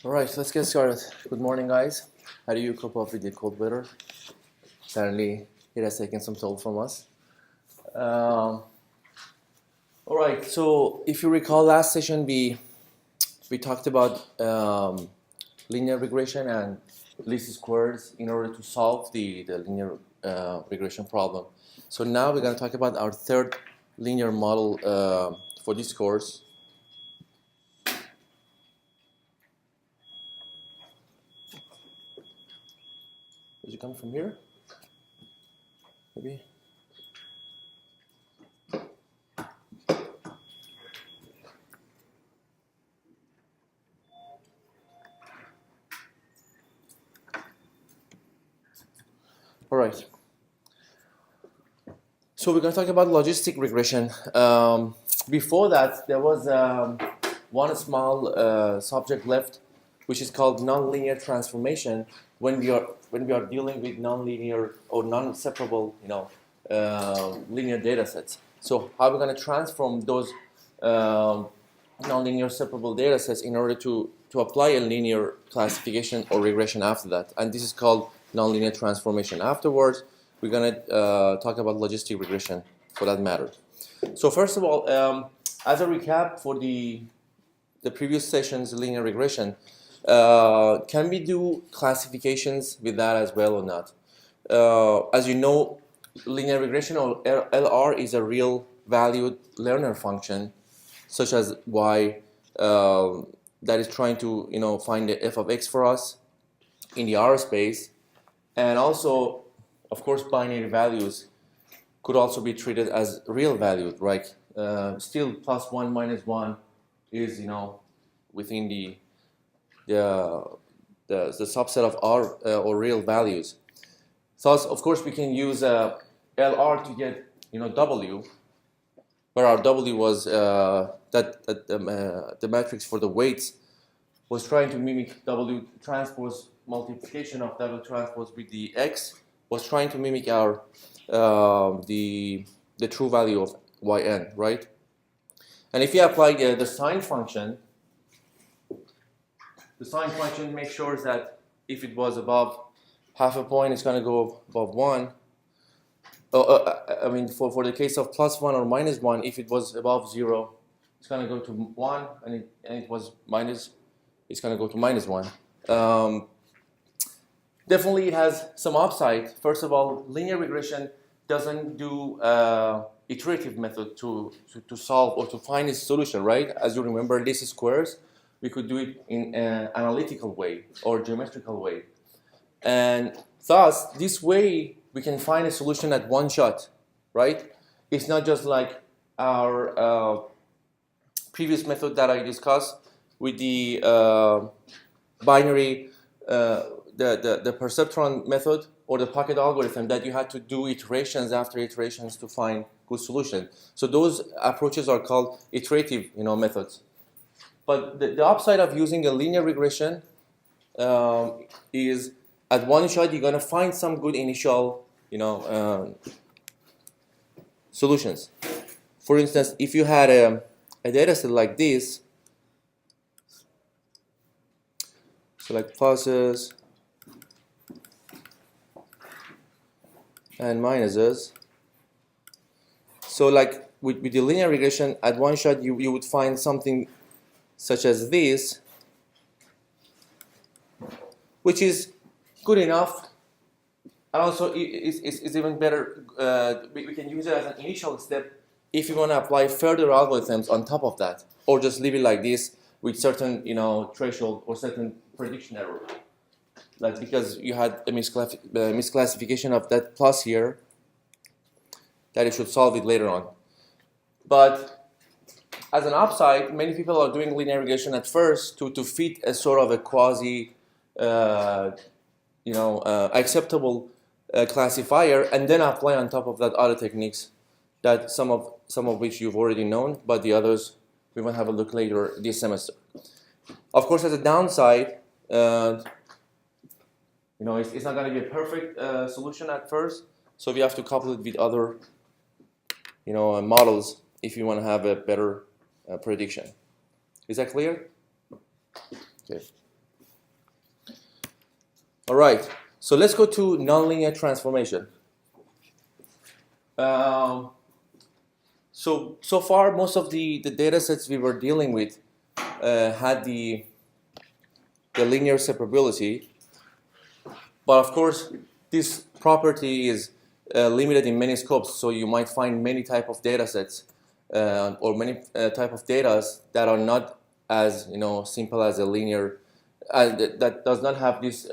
All right, let's get started. Good morning, guys. How do you cope up with the cold weather? Apparently, it has taken some toll from us. All right, so if you recall, last session we talked about linear regression and least squares in order to solve the linear regression problem. So now we're going to talk about our third linear model for this course. Did you come from here? Maybe? All right. So we're going to talk about logistic regression. Before that, there was one small subject left, which is called nonlinear transformation. When we are dealing with nonlinear or non-separable, linear data sets. So how we're going to transform those nonlinear separable data sets in order to apply a linear classification or regression after that. And this is called nonlinear transformation. Afterwards, we're going to talk about logistic regression for that matter. So first of all, as a recap for the previous session's linear regression, can we do classifications with that as well or not? As you know, linear regression or LR is a real valued learner function, such as y, that is trying to find the f of x for us in the R space, and also, of course, binary values could also be treated as real valued, right? Still, +1 -1 is within the subset of R or real values. Thus, of course, we can use LR to get W, where our W was the matrix for the weights was trying to mimic W transpose multiplication of W transpose with the X, was trying to mimic our the true value of Yn, right? And if you apply the sine function, makes sure that if it was above half a point, it's going to go above 1. I mean, for the case of +1 or -1, if it was above 0, it's going to go to 1, and it was minus, it's going to go to -1. Definitely it has some upside. First of all, linear regression doesn't do iterative method to solve or to find a solution, right? As you remember, least squares, we could do it in an analytical way or geometrical way. And thus, this way, we can find a solution at one shot, right? It's not just like our previous method that I discussed with the binary, the perceptron method or the pocket algorithm, that you had to do iterations after iterations to find good solution. So those approaches are called iterative, methods. But the upside of using a linear regression is at one shot you're gonna find some good initial, solutions. For instance, if you had a data set like this, so like pluses and minuses. So like with the linear regression, at one shot you would find something such as this, which is good enough, and also it's even better. We can use it as an initial step if you want to apply further algorithms on top of that, or just leave it like this with certain threshold or certain prediction error. Like because you had a misclassification of that plus here, that you should solve it later on. But as an upside, many people are doing linear regression at first to fit a sort of a quasi, acceptable classifier, and then apply on top of that other techniques that some of which you've already known, but the others we will have a look later this semester. Of course, as a downside, it's not going to be a perfect solution at first, so we have to couple it with other, models if you want to have a better prediction. Is that clear? Okay. All right, so let's go to nonlinear transformation. So far, most of the data sets we were dealing with had the linear separability, but of course, this property is limited in many scopes. So you might find many type of data sets or many type of data that are not as simple as a linear that does not have these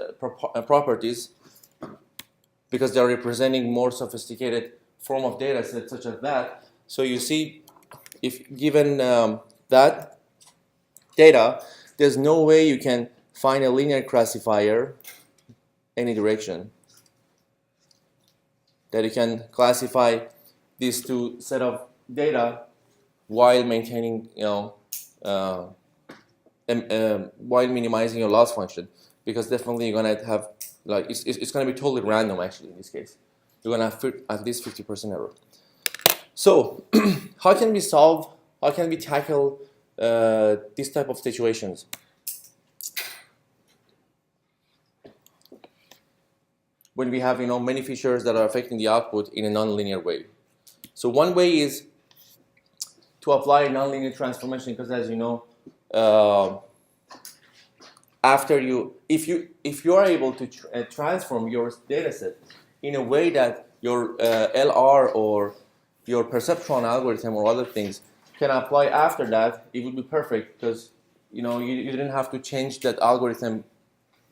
properties, because they are representing more sophisticated form of data sets such as that. So you see, if given that data, there's no way you can find a linear classifier any direction that you can classify these two set of data while maintaining, while minimizing your loss function, because definitely you're gonna have it's gonna be totally random actually in this case. You're gonna have at least 50% error. So how can we tackle this type of situations? When we have many features that are affecting the output in a nonlinear way. So one way is to apply a nonlinear transformation, because as you know, if you are able to transform your data set in a way that your LR or your perceptron algorithm or other things can apply after that, it would be perfect, because you didn't have to change that algorithm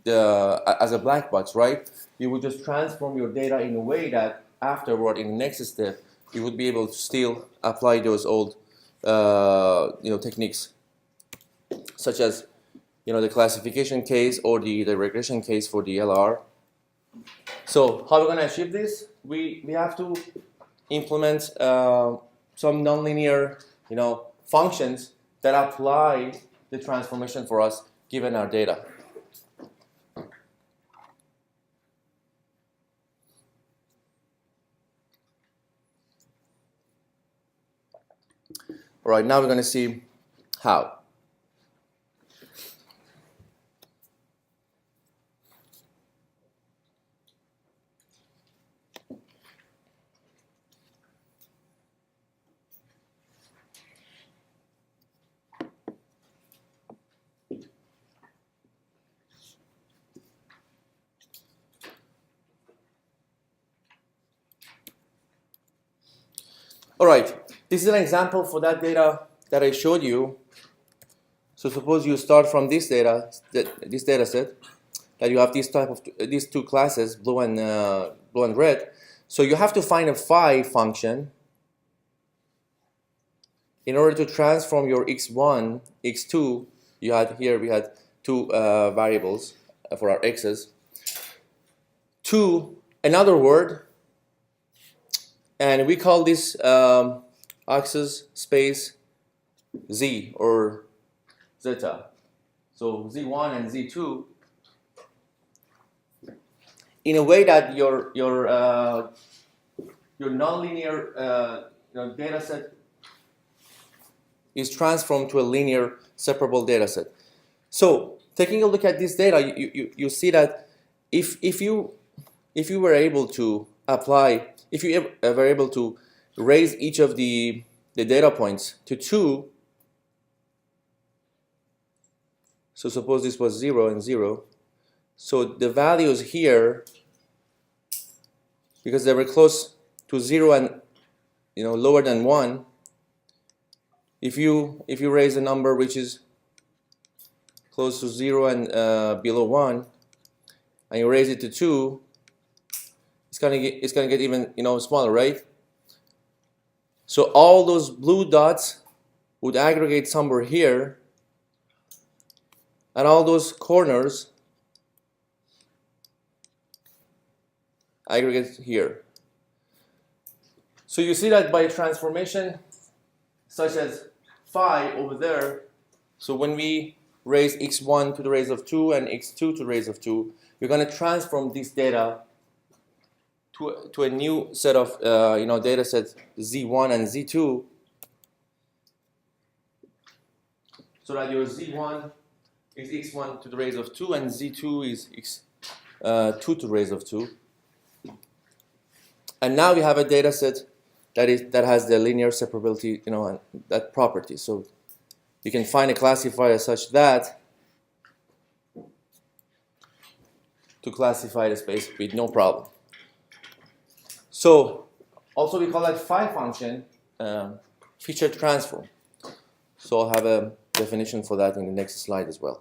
as a black box, right? You would just transform your data in a way that afterward, in the next step, you would be able to still apply those old techniques, such as the classification case or the regression case for the LR. So how are we going to achieve this? We have to implement some nonlinear functions that apply the transformation for us given our data. All right, now we're going to see how. All right, this is an example for that data that I showed you. So suppose you start from this data set, that you have these two classes, blue and red. So you have to find a phi function in order to transform your x1, x2. We had two variables for our x's to another word, and we call this axis space z or zeta. So z1 and z2, in a way that your nonlinear data set is transformed to a linear separable data set. So taking a look at this data, you see that if you were able to apply, if you were able to raise each of the data points to 2, so suppose this was 0 and 0, so the values here, because they were close to 0 and lower than 1, if you raise a number which is close to 0 and below 1, and you raise it to 2, it's gonna get even smaller, right? So all those blue dots would aggregate somewhere here, and all those corners aggregate here. So you see that by a transformation such as phi over there, so when we raise x1 to the raise of 2 and x2 to the raise of 2, we're going to transform this data to a new set of data sets z1 and z2, so that your z1 is x1 to the raise of 2 and z2 is 2 to the raise of 2. And now we have a data set that has the linear separability, and that property. So you can find a classifier such that to classify the space with no problem. So also we call that phi function feature transform. So I'll have a definition for that in the next slide as well.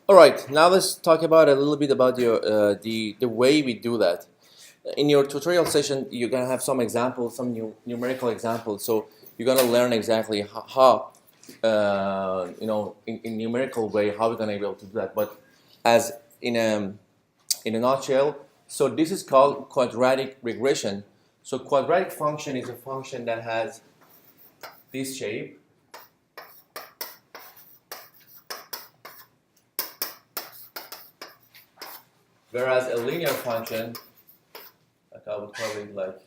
All right, now let's talk about a little bit about the way we do that. In your tutorial session, you're gonna have some examples, some numerical examples. So you're gonna learn exactly how in numerical way, how we're gonna be able to do that. But as in a nutshell, so this is called quadratic regression. So quadratic function is a function that has this shape. Whereas a linear function, like I would call it like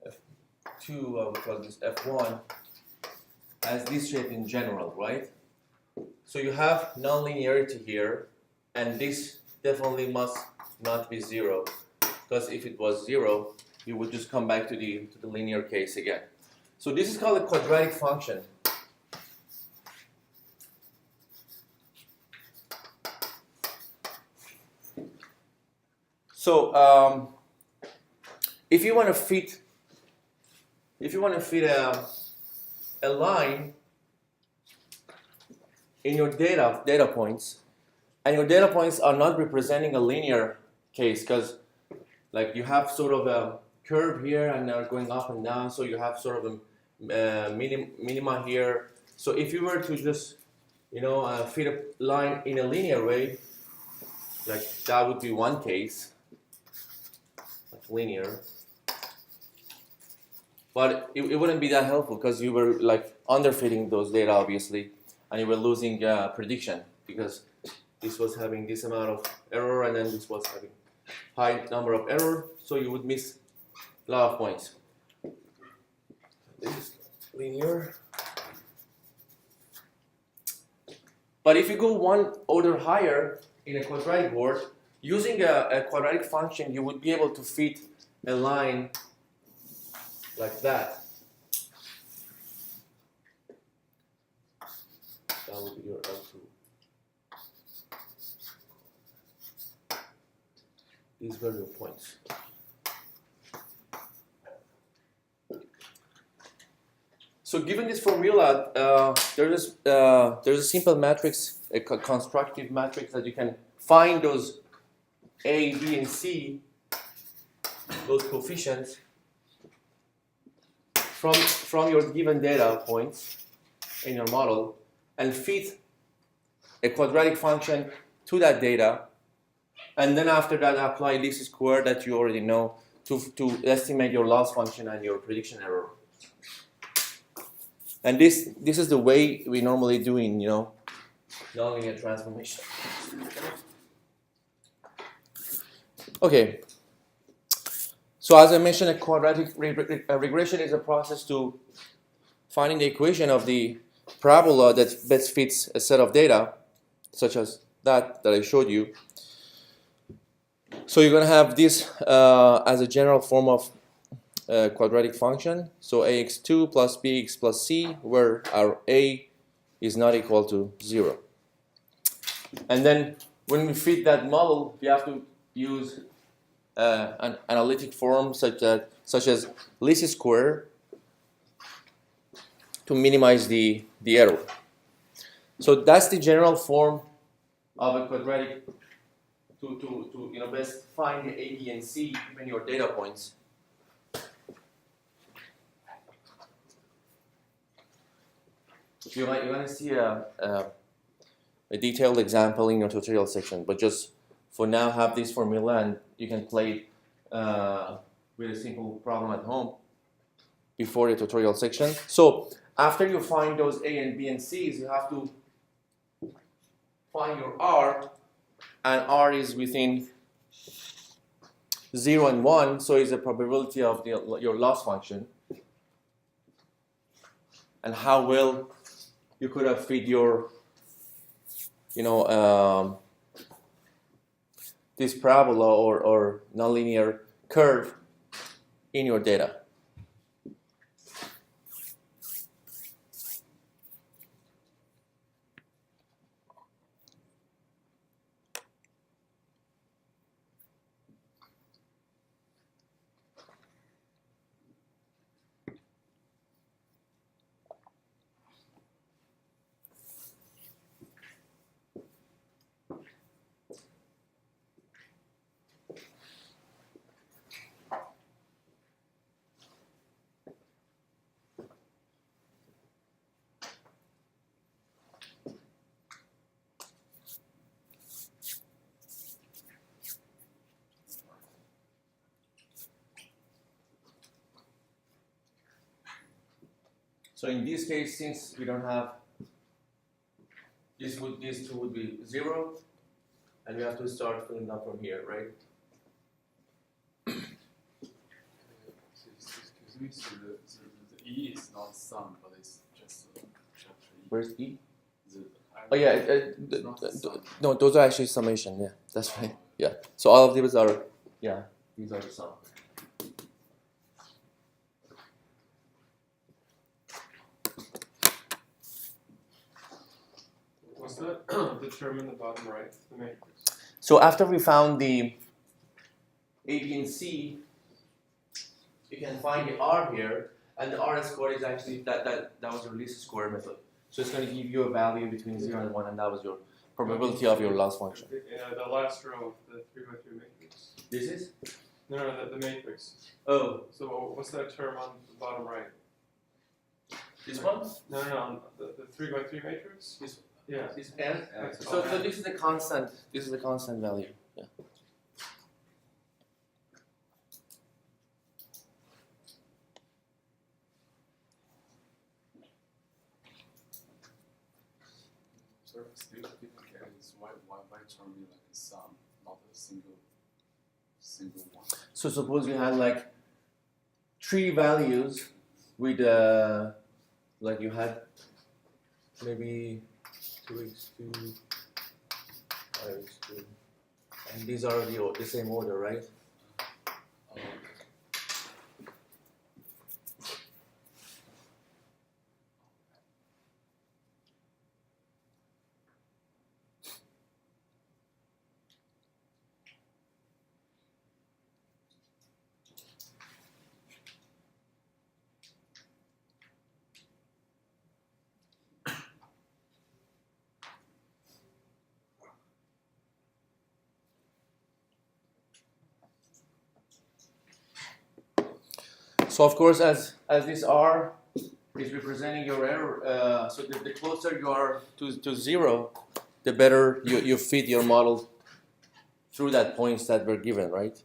F2, I would call this F1, has this shape in general, right? So you have nonlinearity here, and this definitely must not be 0, because if it was 0, you would just come back to the linear case again. So this is called a quadratic function. So if you want to fit a line in your data points, and your data points are not representing a linear case, because like you have sort of a curve here and they're going up and down, so you have sort of a minima here. So if you were to just fit a line in a linear way, like that would be one case. Linear, but it wouldn't be that helpful, because you were like underfitting those data obviously, and you were losing prediction, because this was having this amount of error and then this was having high number of error, so you would miss a lot of points. This is linear, but if you go one order higher in a quadratic world, using a quadratic function, you would be able to fit a line like that. That would be your L2. These were your points. So given this formula, there's a simple matrix, a constructive matrix, that you can find those A, B, and C, those coefficients from your given data points in your model, and fit a quadratic function to that data, and then after that apply least square that you already know to estimate your loss function and your prediction error. And this is the way we normally do in nonlinear transformation. Okay. So as I mentioned, a quadratic regression is a process to finding the equation of the parabola that best fits a set of data, such as that I showed you. So you're going to have this as a general form of quadratic function. So ax2 plus bx plus c, where our a is not equal to 0. And then when we fit that model, we have to use an analytic form such as least square to minimize the error. So that's the general form of a quadratic to best find the A, B, and C given your data points. You're going to see a detailed example in your tutorial section, but just for now have this formula and you can play with a simple problem at home before the tutorial section. So after you find those A and B and C's, you have to find your R, and R is within 0 and 1, so it's the probability of your loss function. And how well you could have fit your, this parabola or nonlinear curve in your data. So in this case, since we don't have these two would be 0, and we have to start filling up from here, right? Excuse me, so the E is not sum, but it's just trajectory. Where's E? Oh yeah, no, those are actually summation. Yeah, that's right. Yeah, so all of these are, yeah, these are the sum. What's that determine the bottom right, the matrix? So after we found the A, B, and C, you can find the R here, and the R squared is actually that was your least square method. So it's going to give you a value between 0 and 1, and that was your probability of your loss function. The last row of the 3 by 3 matrix. This is? No, the matrix. Oh. So what's that term on the bottom right? This one? No, the 3 by 3 matrix? This one. Yeah. This N? So this is the constant. This is the constant value. Yeah. Sorry, still people get is why term be like a sum, not a single one. So suppose you had like 3 values with like you had maybe 2x2, 5x2, and these are the same order, right? So of course, as this R is representing your error, so the closer you are to 0, the better you fit your model through that points that were given, right?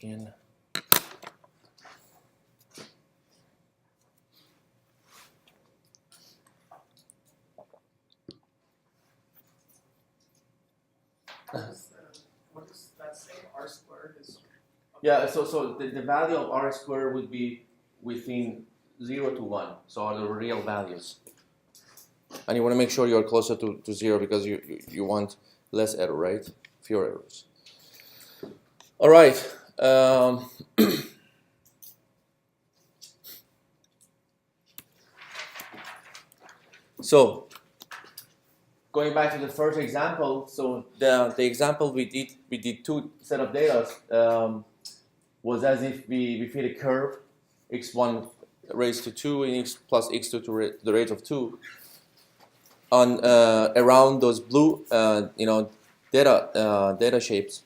in What does that say? R squared is. yeah, so the value of R squared would be within 0 to 1, so are the real values. And you want to make sure you're closer to 0 because you want less error, right? Fewer errors. All right. So going back to the first example, so the example we did two set of data was as if we fit a curve x1 raised to 2 and x plus x2 to the rate of 2 on around those blue data shapes,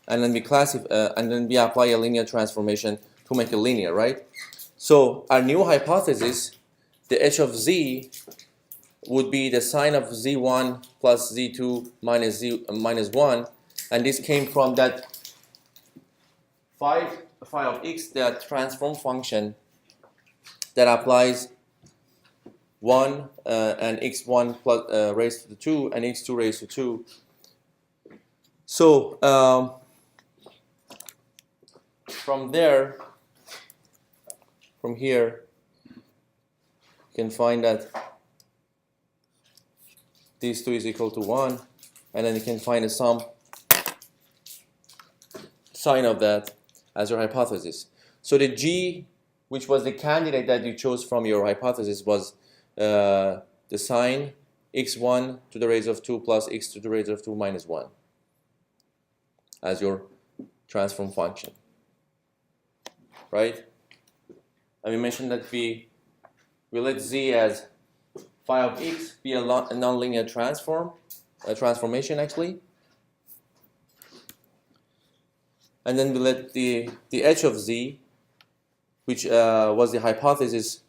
and then we classify and then we apply a linear transformation to make it linear, right? So our new hypothesis, the h of z would be the sine of z1 plus z2 minus 1, and this came from that phi of x, the transform function that applies 1 and x1 plus raised to 2 and x2 raised to 2. So from there, from here, you can find that these two is equal to 1, and then you can find a sum sine of that as your hypothesis. So the g, which was the candidate that you chose from your hypothesis, was the sine x1 to the raise of 2 plus x to the raise of 2 minus 1 as your transform function, right? And we mentioned that we let z as phi of x be a nonlinear transformation actually. And then we let the h of z, which was the hypothesis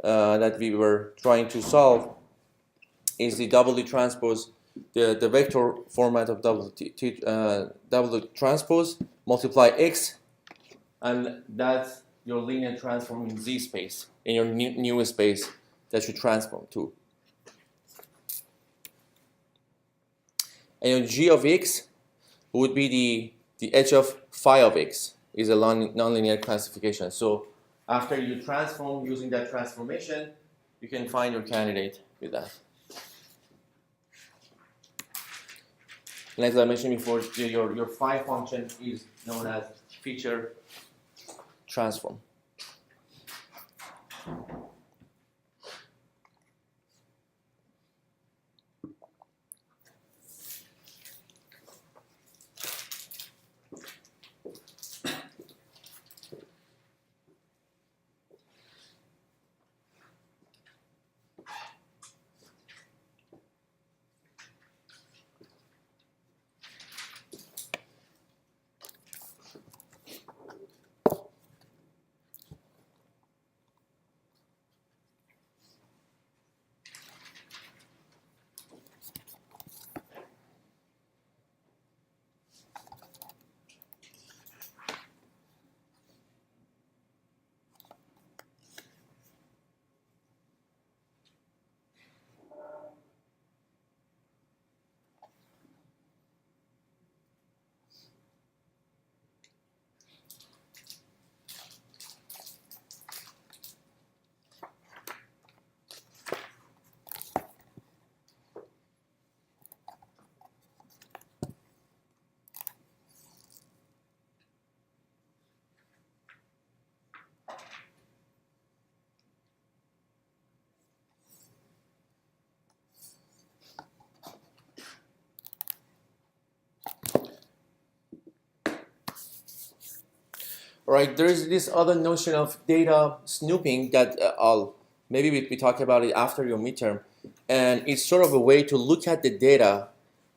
that we were trying to solve, is the W transpose, the vector format of W transpose multiply x, and that's your linear transform in Z space, in your new space that you transform to. And your G of x would be the h of phi of x, is a nonlinear classification. So after you transform using that transformation, you can find your candidate with that. And as I mentioned before, your phi function is known as feature transform. Right, there is this other notion of data snooping that maybe we talk about it after your midterm, and it's sort of a way to look at the data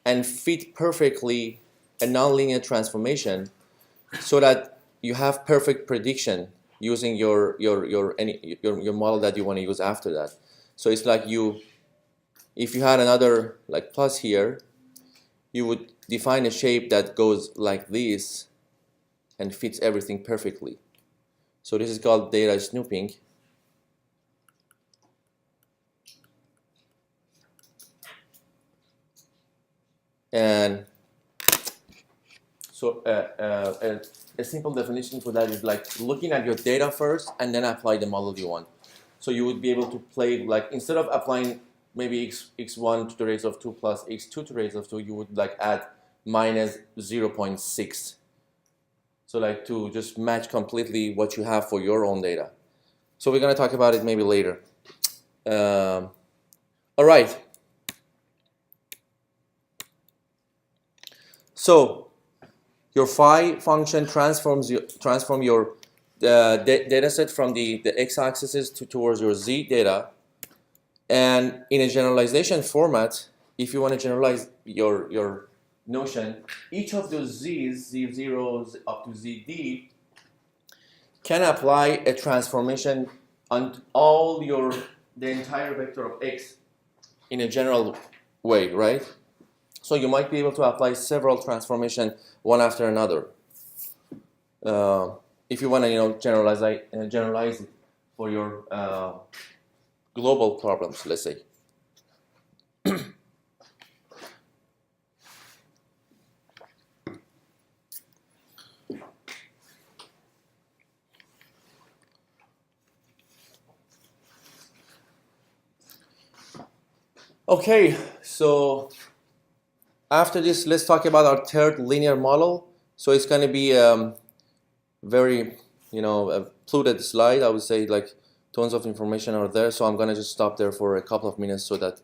and fit perfectly a nonlinear transformation so that you have perfect prediction using your model that you want to use after that. So it's like if you had another like plus here, you would define a shape that goes like this, and fits everything perfectly. So this is called data snooping. And so a simple definition for that is like looking at your data first and then apply the model you want. So you would be able to play, like, instead of applying maybe x1 to the raise of 2 plus x2 to the raise of 2, you would like add minus 0.6. So like to just match completely what you have for your own data. So we're going to talk about it maybe later. All right. So your phi function transform your data set from the x-axis towards your z data. And in a generalization format, if you want to generalize your notion, each of those z's, z0s up to zd, can apply a transformation on the entire vector of x in a general way, right? So you might be able to apply several transformations one after another. If you want to, generalize it for your global problems, let's say. Okay, so after this, let's talk about our third linear model. So it's going to be very, a polluted slide. I would say like tons of information are there. So I'm going to just stop there for a couple of minutes so that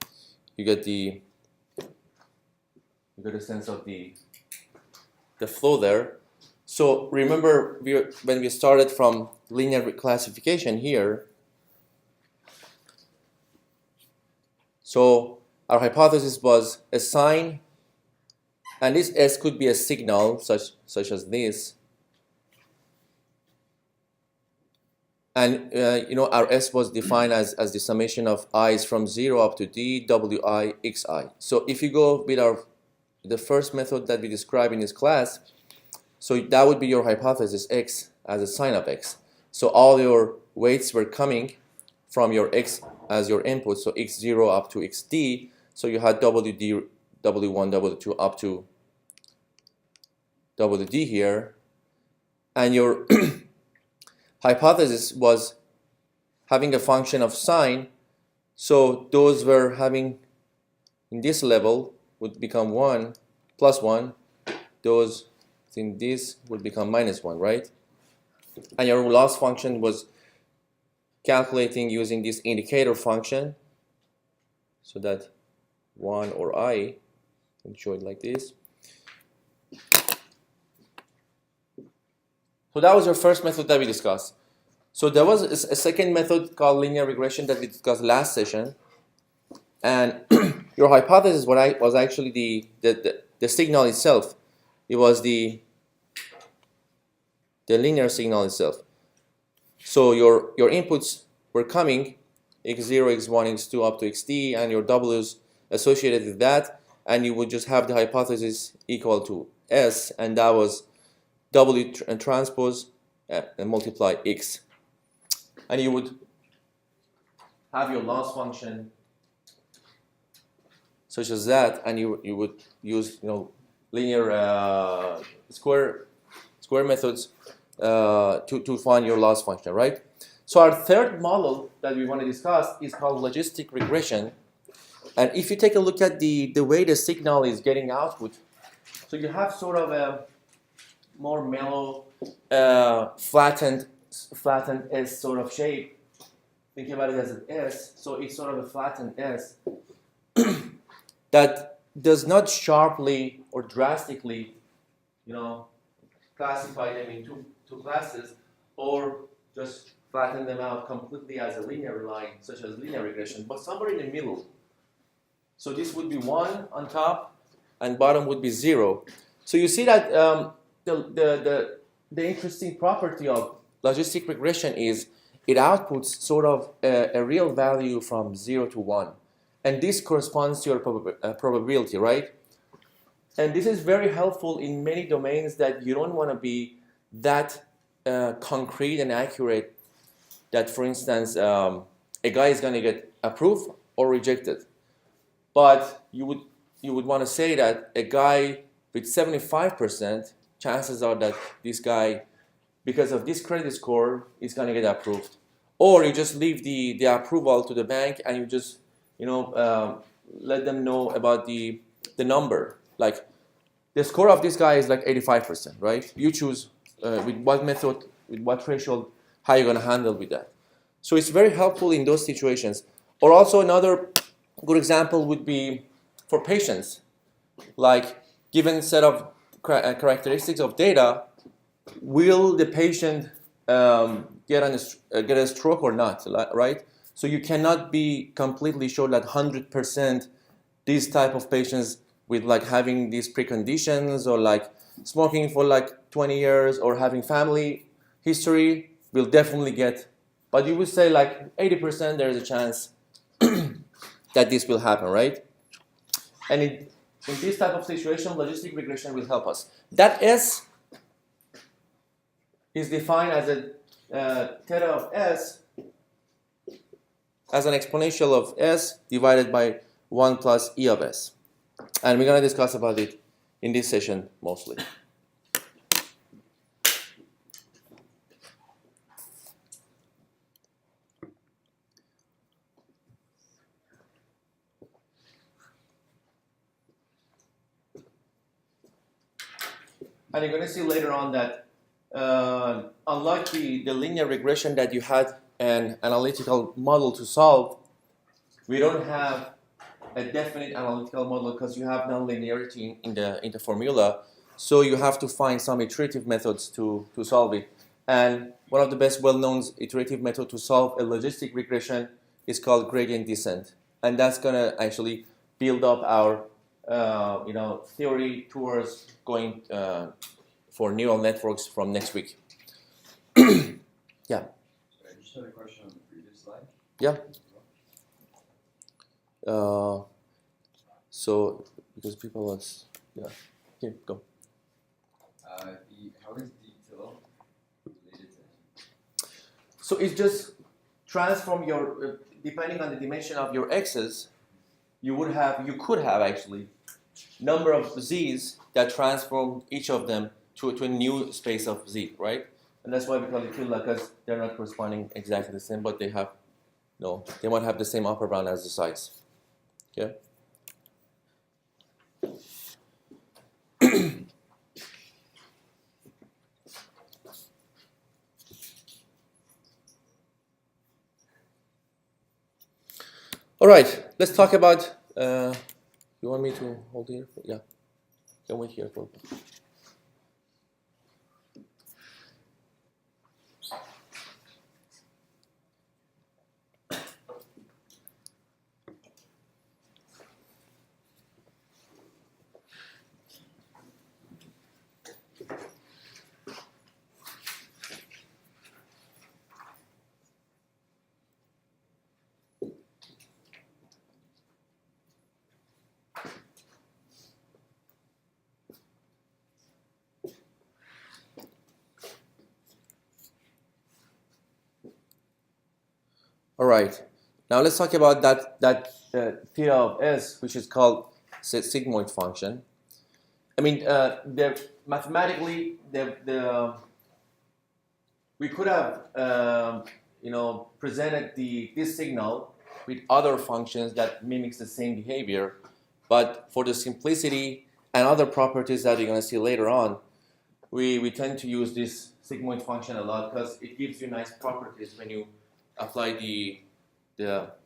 you get a sense of the flow there. So remember, when we started from linear classification here, so our hypothesis was a sign, and this S could be a signal such as this. And our S was defined as the summation of i's from 0 up to d, wi, xi. So if you go with the first method that we described in this class, so that would be your hypothesis x as a sign of x. So all your weights were coming from your x as your input, so x0 up to xd. So you had wd, w1, w2 up to wd here, and your hypothesis was having a function of sign. So those were having in this level would become 1 plus 1. Those in this would become minus 1, right? And your loss function was calculating using this indicator function, so that 1 or I can show it like this. So that was your first method that we discussed. So there was a second method called linear regression that we discussed last session, and your hypothesis was actually the signal itself. It was the linear signal itself. So your inputs were coming x0, x1, x2 up to xd, and your w's associated with that, and you would just have the hypothesis equal to s, and that was w transpose and multiply x, and you would have your loss function such as that, and you would use linear square methods to find your loss function, right? So our third model that we want to discuss is called logistic regression. And if you take a look at the way the signal is getting output, so you have sort of a more mellow, flattened S sort of shape. Think about it as an S, so it's sort of a flattened S that does not sharply or drastically, classify them into two classes, or just flatten them out completely as a linear line, such as linear regression, but somewhere in the middle. So this would be 1 on top, and bottom would be 0. So you see that the interesting property of logistic regression is it outputs sort of a real value from 0 to 1. And this corresponds to your probability, right? And this is very helpful in many domains that you don't want to be that concrete and accurate that, for instance, a guy is going to get approved or rejected. But you would want to say that a guy with 75%, chances are that this guy, because of this credit score, is going to get approved. Or you just leave the approval to the bank and you just let them know about the number. Like the score of this guy is like 85%, right? You choose with what method, with what threshold, how you're going to handle with that. So it's very helpful in those situations. Or also another good example would be for patients, like given set of characteristics of data, will the patient get a stroke or not, right? So you cannot be completely sure that 100% these type of patients with like having these preconditions or like smoking for like 20 years or having family history will definitely get, but you would say like 80% there is a chance that this will happen, right? And in this type of situation, logistic regression will help us. That S is defined as a theta of S as an exponential of S divided by 1 plus E of S. And we're going to discuss about it in this session mostly. And you're going to see later on that unlike the linear regression that you had an analytical model to solve, we don't have a definite analytical model because you have nonlinearity in the formula. So you have to find some iterative methods to solve it. And one of the best well-known iterative methods to solve a logistic regression is called gradient descent. And that's going to actually build up our theory towards going for neural networks from next week. Yeah. I just had a question on the previous slide. Yeah. So because people was here go. How is detail related to? So it's just transform your depending on the dimension of your x's, you could have actually number of z's that transform each of them to a new space of z, right? And that's why we call it tilde, because they're not corresponding exactly the same, but they might have the same upper bound as the sides. Okay. All right, let's talk about. You want me to hold here? Yeah, can wait here for. All right, now let's talk about that theta of S, which is called sigmoid function. I mean, mathematically, we could have presented this signal with other functions that mimics the same behavior, but for the simplicity and other properties that you're going to see later on, we tend to use this sigmoid function a lot because it gives you nice properties when you apply the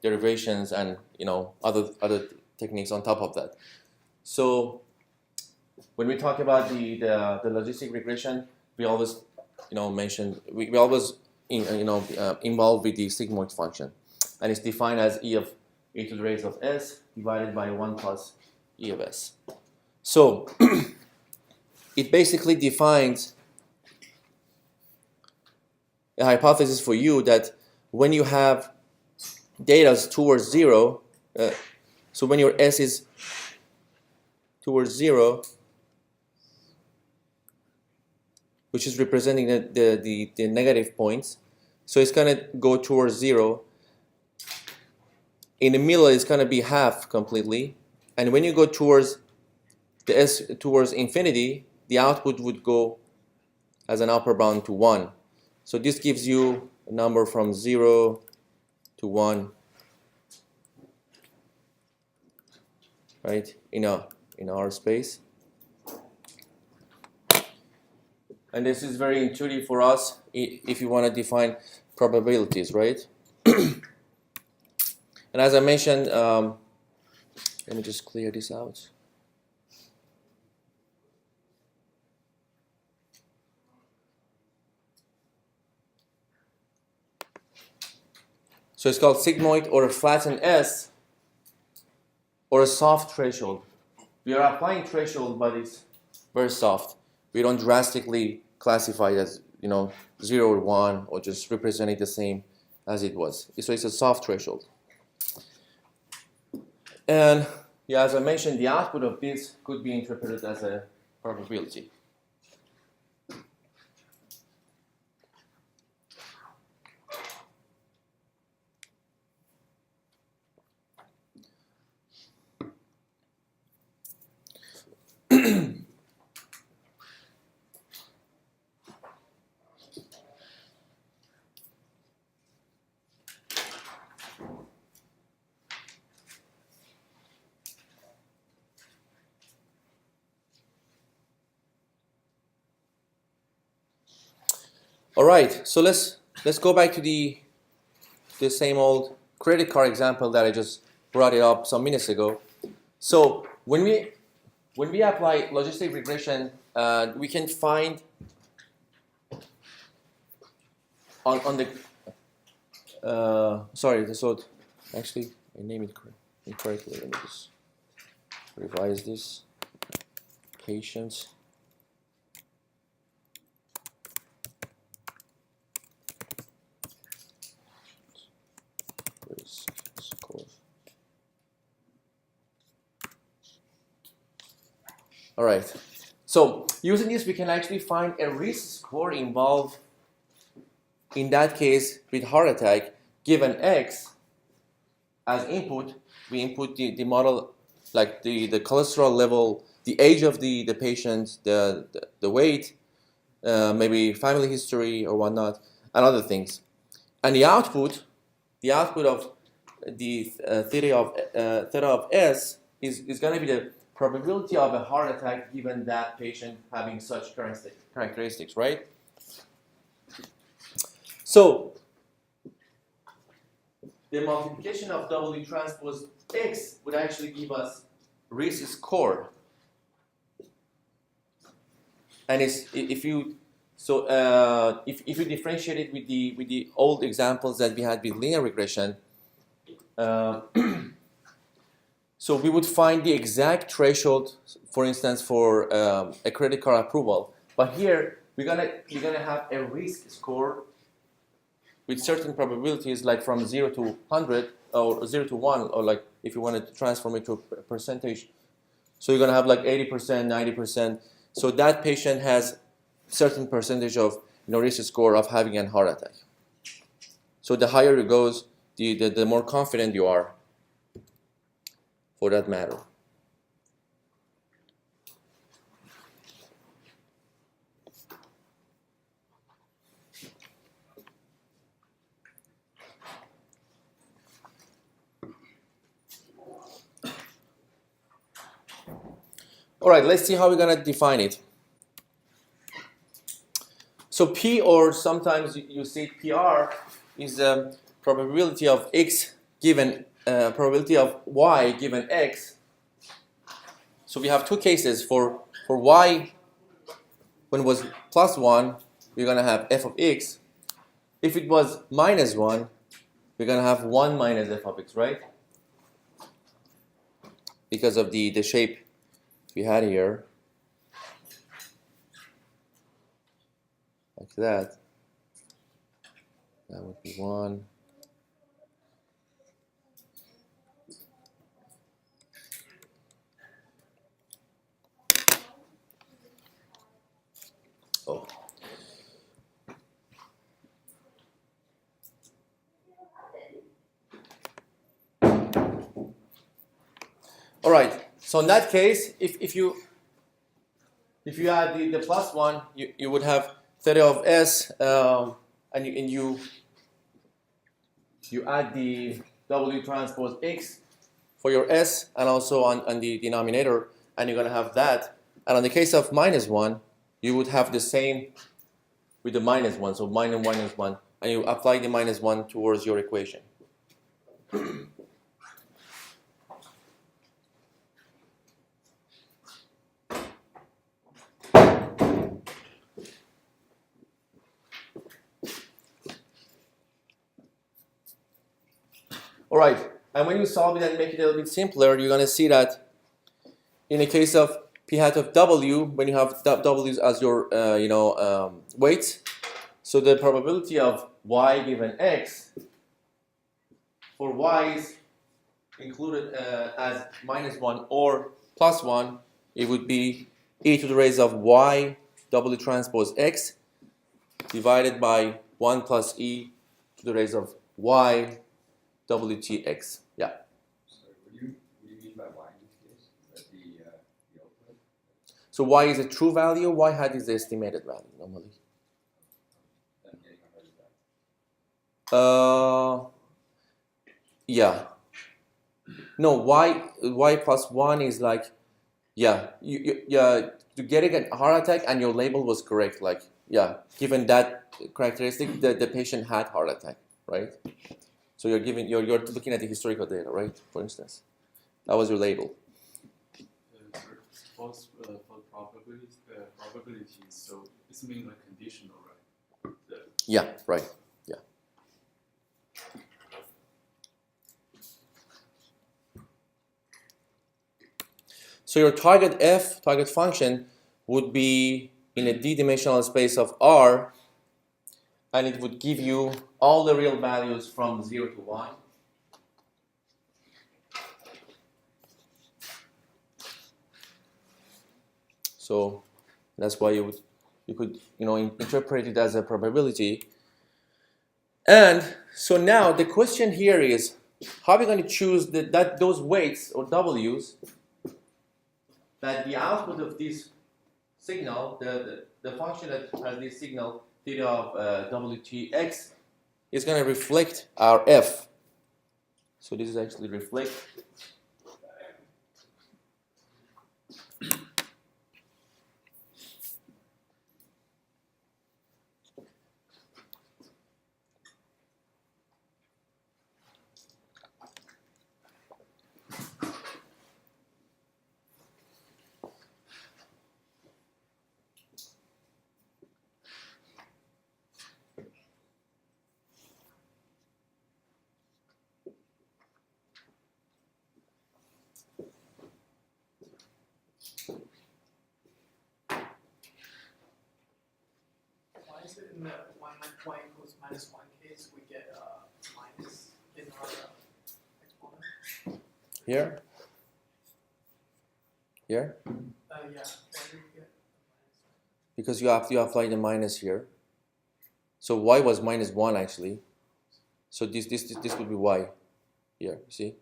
derivations and other techniques on top of that. So when we talk about the logistic regression, we always mention we always involve with the sigmoid function, and it's defined as e to the raised of s divided by 1 plus e of s. So it basically defines a hypothesis for you that when you have data towards 0, so when your s is towards 0, which is representing the negative points. So it's going to go towards 0. In the middle, it's going to be half completely. And when you go towards the S towards infinity, the output would go as an upper bound to 1. So this gives you a number from 0 to 1, right, in our space. And this is very intuitive for us if you want to define probabilities, right? And as I mentioned, let me just clear this out. So it's called sigmoid or a flattened S or a soft threshold. We are applying threshold, but it's very soft. We don't drastically classify it as 0 or 1 or just represent it the same as it was. So it's a soft threshold. And yeah, as I mentioned, the output of this could be interpreted as a probability. All right, so let's go back to the same old credit card example that I just brought it up some minutes ago. So when we apply logistic regression, we can find on the actually I named it incorrectly. Let me just revise this. Patience. All right. So using this, we can actually find a risk score involved. In that case, with heart attack, given X as input, we input the model, like the cholesterol level, the age of the patient, the weight, maybe family history or whatnot, and other things. And the output of the theta of S is going to be the probability of a heart attack given that patient having such characteristics, right? So the multiplication of W transpose X would actually give us risk score. And if you differentiate it with the old examples that we had with linear regression, so we would find the exact threshold, for instance, for a credit card approval. But here we're gonna have a risk score with certain probabilities, like from 0 to 100 or 0 to 1, or like if you wanted to transform it to a percentage. So you're gonna have like 80%, 90%. So that patient has certain percentage of risk score of having a heart attack. So the higher it goes, the more confident you are, for that matter. All right, let's see how we're gonna define it. So P, or sometimes you see PR, is the probability of X given probability of Y given X. So we have two cases for Y. When it was plus 1, we're gonna have f of X. If it was minus 1, we're gonna have 1 minus f of X, right? Because of the shape we had here, like that. That would be 1. Oh, All right. So in that case, if you add the plus one, you would have theta of s, and you add the W transpose x for your s, and also on the denominator, and you're going to have that. And in the case of minus 1, you would have the same with the minus 1, so minus 1, and you apply the minus 1 towards your equation. All right, and when you solve it and make it a little bit simpler, you're going to see that in the case of p hat of w, when you have w's as your weights, so the probability of y given x for y is included as minus 1 or plus 1, it would be e to the raise of y w transpose x divided by 1 plus e to the raise of y wtx. Yeah. Sorry, what do you mean by y in this case? Is that the output? So y is a true value, y hat is the estimated value normally. I'm getting a heart attack. Yeah. No, y plus 1 is like, yeah, you're getting a heart attack and your label was correct. Like, yeah, given that characteristic, the patient had heart attack, right? So you're looking at the historical data, right? For instance, that was your label. Suppose for probabilities, so it's mean like conditional, right? Yeah, right. Yeah. So your target function, would be in a d-dimensional space of R, and it would give you all the real values from 0 to 1. So that's why you could interpret it as a probability. And so now the question here is, how are we going to choose those weights or W's that the output of this signal, the function that has this signal theta of WTX, is going to reflect our F. So this is actually reflect. Why is it in the y equals minus 1 case we get minus in our exponent? Here. Yeah. Why do we get minus? Because you apply the minus here. So y was minus 1 actually. So this would be y here, you see?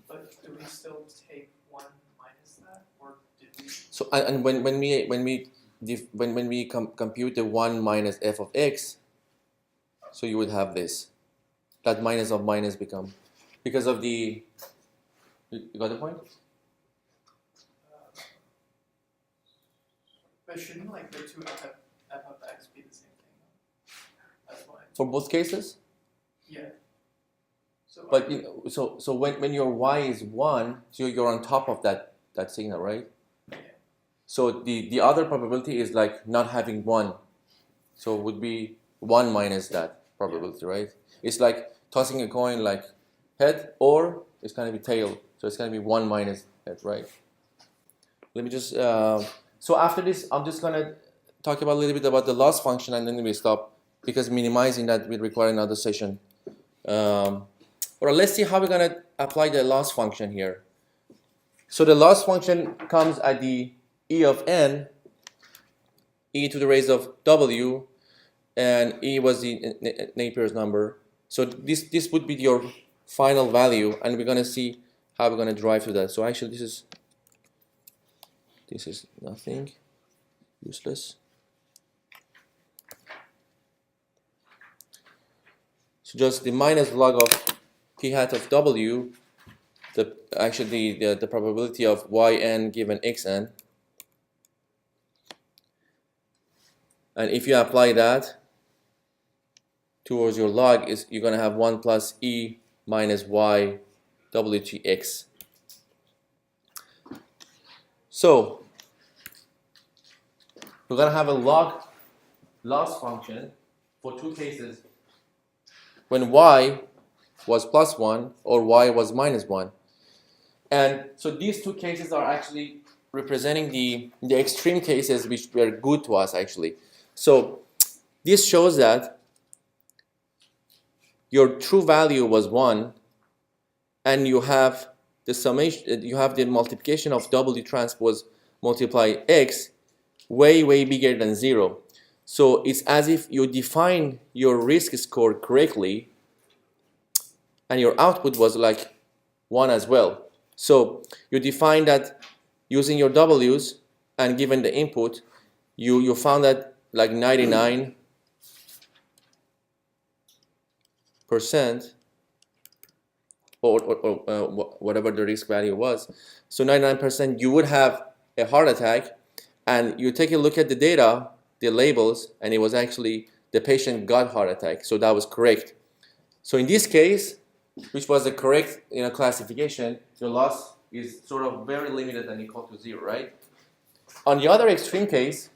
But do we still take 1 minus that, or did we? So and when we compute the 1 minus f of x, so you would have this. That minus of minus become, because of the, you got the point? But shouldn't like the two f of x be the same thing? That's why. For both cases? Yeah. So. But so when your y is 1, so you're on top of that signal, right? Yeah. So the other probability is like not having 1. So it would be 1 minus that probability, right? It's like tossing a coin, like head, or it's going to be tail. So it's going to be 1 minus head, right? Let me just, so after this, I'm just going to talk about a little bit about the loss function, and then we stop, because minimizing that will require another session. Or let's see how we're going to apply the loss function here. So the loss function comes at the e of n, e to the raise of w, and e was the Napier's number, So this would be your final value, and we're gonna see how we're gonna drive to that. So actually, this is nothing, useless. So just the minus log of p hat of w, the probability of yn given xn, and if you apply that towards your log, you're going to have 1 plus e minus y wtx. So we're going to have a log loss function for two cases, when y was plus 1 or y was minus 1. And so these two cases are actually representing the extreme cases which were good to us actually. So this shows that your true value was 1, and you have the summation, you have the multiplication of w transpose multiply x way bigger than 0. So it's as if you define your risk score correctly, and your output was like 1 as well. So you define that using your w's, and given the input, you found that like 99% or whatever the risk value was. So 99% you would have a heart attack, and you take a look at the data, the labels, and it was actually the patient got heart attack. So that was correct. So in this case, which was the correct classification, your loss is sort of very limited and equal to 0, right? On the other extreme case,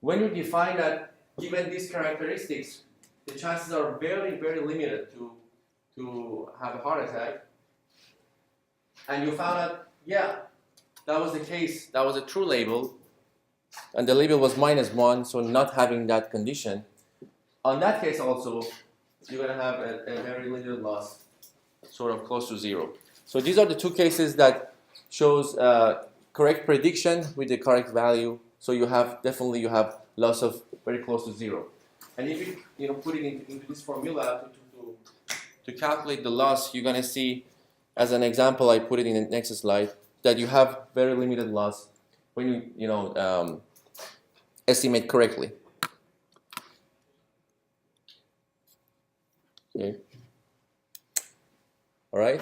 when you define that given these characteristics, the chances are very limited to have a heart attack, and you found out, yeah, that was the case, that was a true label, and the label was -1, so not having that condition. On that case also, you're going to have a very limited loss, sort of close to 0. So these are the two cases that shows correct prediction with the correct value. So you have loss of very close to 0. And if you put it into this formula to calculate the loss, you're going to see, as an example, I put it in the next slide, that you have very limited loss when you estimate correctly. Okay. All right.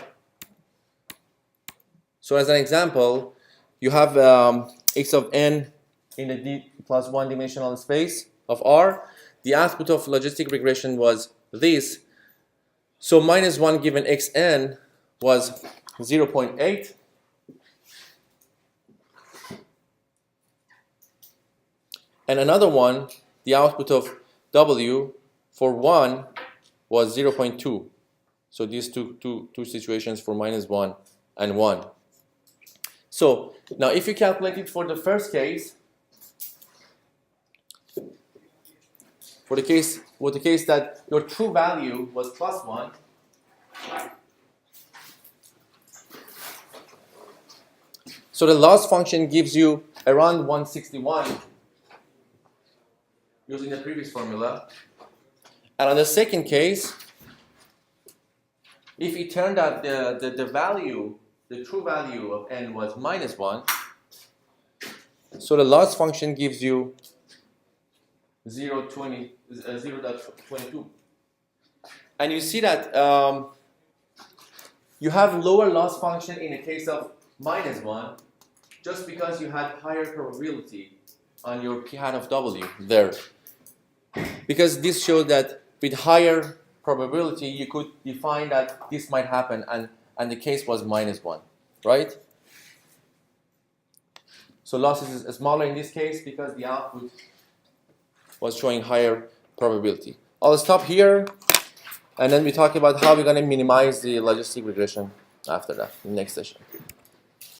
So as an example, you have x of n in the d plus 1 dimensional space of R. The output of logistic regression was this. So -1 given xn was 0.8. And another one, the output of w for 1 was 0.2. So these two situations for -1 and 1. So now if you calculate it for the first case, for the case that your true value was +1, so the loss function gives you around 161 using the previous formula. And on the second case, if it turned out the value, the true value of n was -1, so the loss function gives you 0.22. And you see that you have lower loss function in the case of -1, just because you had higher probability on your p hat of w there. Because this showed that with higher probability, you could define that this might happen, and the case was -1, right? So loss is smaller in this case because the output was showing higher probability. I'll stop here, and then we talk about how we're going to minimize the logistic regression after that in the next session.